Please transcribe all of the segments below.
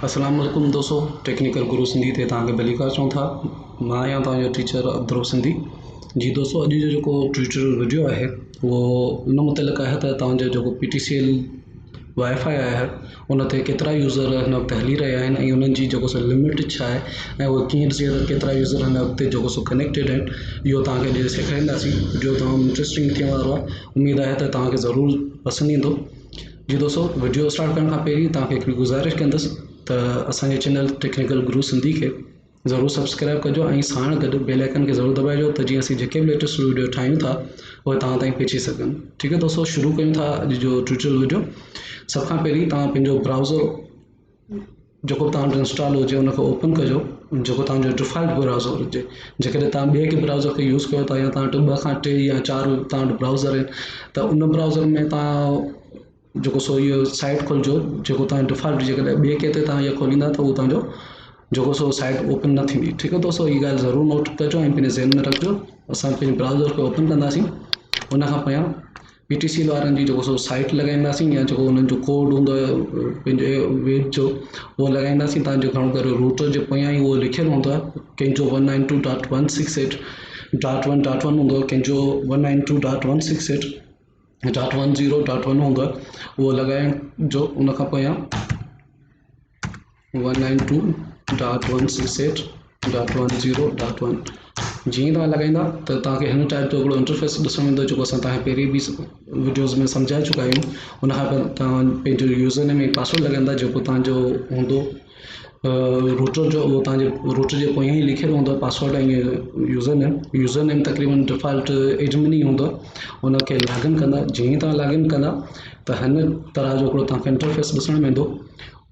अस्सलाम वालेकुम दोस्तों, टेक्निकल गुरु सिंधी ते तव्हांखे भली कार चऊं था। मां आहियां तव्हांजो टीचर अब्दुल सिंधी। जी दोस्तों, अॼु जो जेको ट्यूटोरियल वीडियो आहे उहो इन मुतलिक़ आहे त तव्हांजो जेको PTCL वाईफाई आहे उन ते केतिरा यूज़र हिन वक़्तु हली रहिया आहिनि ऐं उन्हनि जी जेको सो लिमिट छा आहे ऐं उहो कीअं ॾिसे त केतिरा यूज़र हिन वक़्तु जेको सो कनेक्टेड आहिनि, इहो तव्हांखे अॼु सेखारींदासीं। वीडियो तमामु इंट्रस्टिंग थियण वारो आहे। उमेद आहे त तव्हांखे ज़रूरु पसंदि ईंदो। जी दोस्तों, वीडियो स्टार्ट करण खां पहिरीं तव्हांखे हिकिड़ी गुज़ारिश कंदुसि त असांजे चैनल टेक्निकल गुरु सिंधी खे ज़रूरु सब्सक्राइब कजो ऐं साण गॾु बेल आइकन खे ज़रूरु दॿाइजो त जीअं असीं जेके बि लेटेस्ट वीडियो ठाहियूं था उहे तव्हां ताईं पहुची सघनि। ठीकु आहे दोस्तों, शुरू कयूं था अॼु जो ट्यूटोरियल वीडियो। सभ खां पहिरीं तव्हां पंहिंजो ब्राउज़र जेको तव्हां वटि इंस्टॉल हुजे उनखे ओपन कजो, जेको तव्हांजो डिफॉल्ट ब्राउज़र हुजे। जेकॾहिं तव्हां ॿिए के ब्राउज़र खे यूज़ कयो था या तव्हां वटि 2 खां 3 या 4 तव्हां वटि ब्राउज़र आहिनि त उन ब्राउज़र में तव्हां जेको सो इहो साइट खोलिजो जेको तव्हां डिफॉल्ट। जेकॾहिं ॿिए के ते तव्हां इहो खोलींदा त उहो तव्हांजो जेको सो साइट ओपन न थींदी। ठीकु आहे दोस्तों, हीअ ॻाल्हि ज़रूरु नोट कजो ऐं पंहिंजे ज़हन में रखिजो। असां पंहिंजे ब्राउज़र खे ओपन कंदासीं, उन खां पोयां PTCL वारनि जी जेको सो साइट लॻाईंदासीं या जेको उन्हनि जो कोड हूंदो आहे पंहिंजे वेब जो उहो लॻाईंदासीं। तव्हांजो घणो करे रूटर जे पोयां ई उहो लिखियलु हूंदो आहे। कंहिंजो 192.168.1.1 हूंदो आहे, कंहिंजो 192.168.10.1 हूंदो आहे। उहो लॻाइण जो उन खां पोयां 192.168.10.1 जीअं तव्हां लॻाईंदा त तव्हांखे हिन टाइप जो हिकिड़ो इंटरफेस ॾिसणु ईंदो जेको असां तव्हांखे पहिरीं बि वीडियोज़ में सम्झाए चुका आहियूं। उन खां पोइ तव्हां पंहिंजो यूज़र नेम ऐं पासवर्ड लॻाईंदा जेको तव्हांजो हूंदो रूटर जो, उहो तव्हांजे रूटर जे पोयां ई लिखियलु हूंदो पासवर्ड ऐं यूज़र नेम तक़रीबन डिफॉल्ट एडमिन ई हूंदो। उनखे लॉगिन कंदा। जीअं तव्हां लॉगिन कंदा त हिन तरह जो हिकिड़ो तव्हांखे इंटरफेस ॾिसण में ईंदो।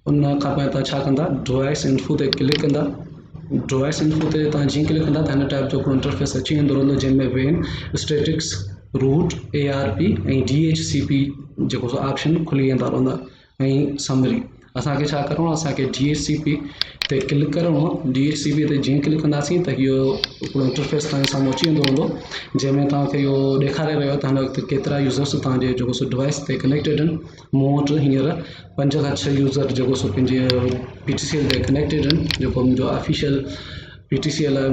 उन खां पोइ तव्हां छा कंदा, डिवाइस इन्फो ते क्लिक कंदा। डिवाइस इन्फो ते तव्हां जीअं क्लिक कंदा त हिन टाइप जो हिकिड़ो इंटरफेस अची वेंदो रहंदो जंहिंमें वेन, स्टैटिक्स, रूट, ARP ऐं DHCP जेको सो ऑप्शन खुली वेंदा रहंदा ऐं समरी। असांखे छा करिणो आहे, असांखे DHCP ते क्लिक करिणो आहे। DHCP ते जीअं क्लिक कंदासीं त इहो हिकिड़ो इंटरफेस तव्हांजे साम्हूं अची वेंदो रहंदो जंहिंमें तव्हांखे इहो ॾेखारे रहियो आहे त हिन वक़्तु केतिरा यूज़र्स तव्हांजे जेको सो डिवाइस ते कनेक्टेड आहिनि। मूं वटि हींअर 5 खां 6 यूज़र जेको सो पंहिंजे PTCL ते कनेक्टेड आहिनि। जेको मुंहिंजो ऑफिशियल PTCL आहे,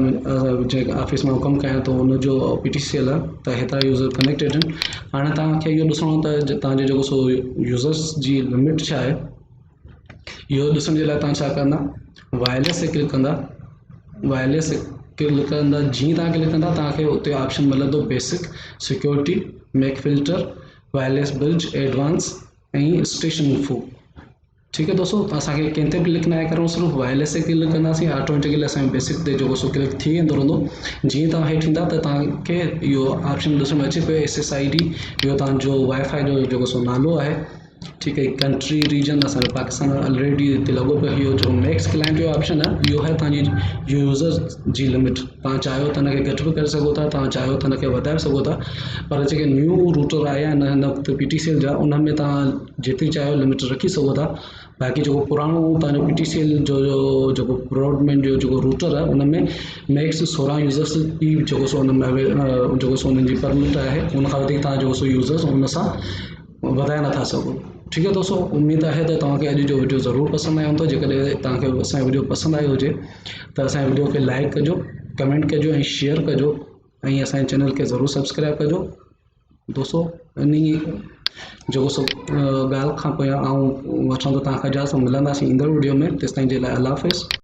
जंहिं ऑफिस मां कमु कयां थो उनजो PTCL आहे, त हेतिरा यूज़र कनेक्टेड आहिनि। हाणे तव्हांखे इहो ॾिसणो आहे त तव्हांजो जेको सो यूज़र्स जी लिमिट छा आहे। इहो ॾिसण जे लाइ तव्हां छा कंदा, वायरलेस ते क्लिक कंदा। वायरलेस ते क्लिक कंदा, जीअं तव्हां क्लिक कंदा तव्हांखे उते ऑप्शन मिलंदो basic, security, MAC filter, wireless bridge, advance ऐं स्टेशन इन्फो। ठीकु आहे दोस्तों, असांखे कंहिं ते क्लिक न आहे करिणो, सिर्फ़ु वायरलेस ते क्लिक कंदासीं ऑटोमेटिकली असांजो बेसिक ते जेको सो क्लिक थी वेंदो रहंदो। जीअं तव्हां हेठि ईंदा त तव्हांखे इहो ऑप्शन ॾिसण में अचे पियो SSID, इहो तव्हांजो वाईफाई जो जेको सो नालो आहे। ठीकु आहे, कंट्री रीजन असांजो पाकिस्तान ऑलरेडी हिते लॻो पियो। इहो जो नेक्स्ट क्लाइंट जो ऑप्शन आहे इहो आहे तव्हांजी यूज़र्स जी लिमिट। तव्हां चाहियो त हिनखे घटि बि करे सघो था, तव्हां चाहियो त हिनखे वधाए सघो था। पर जेके न्यू रूटर आया आहिनि हिन वक़्तु PTCL जा, उन में तव्हां जेतिरी चाहियो लिमिट रखी सघो था। बाक़ी जेको पुराणो तव्हांजो PTCL जो जेको ब्रॉडबैंड जो जेको रूटर आहे उन में मैक्स 16 यूज़र्स ई जेको सो हुन में जेको सो हुननि जी परमिट आहे। उन खां वधीक तव्हां जेको सो यूज़र्स हुन सां वधाए नथा सघो। ठीकु आहे दोस्तों, उमेद आहे त तव्हांखे अॼु जो वीडियो ज़रूरु पसंदि आयो हूंदो। जेकॾहिं तव्हांखे असांजो वीडियो पसंदि आयो हुजे त असांजे वीडियो खे लाइक कजो, कमेंट कजो ऐं शेयर कजो ऐं असांजे चैनल खे ज़रूरु सब्सक्राइब कजो। दोस्तों, इन जेको सो ॻाल्हि खां पोयां आऊं वठंदो तव्हांखां इजाज़त। मिलंदासीं ईंदड़ वीडियो में। तेसिताईं जे लाइ अल्लाह हाफ़िज़।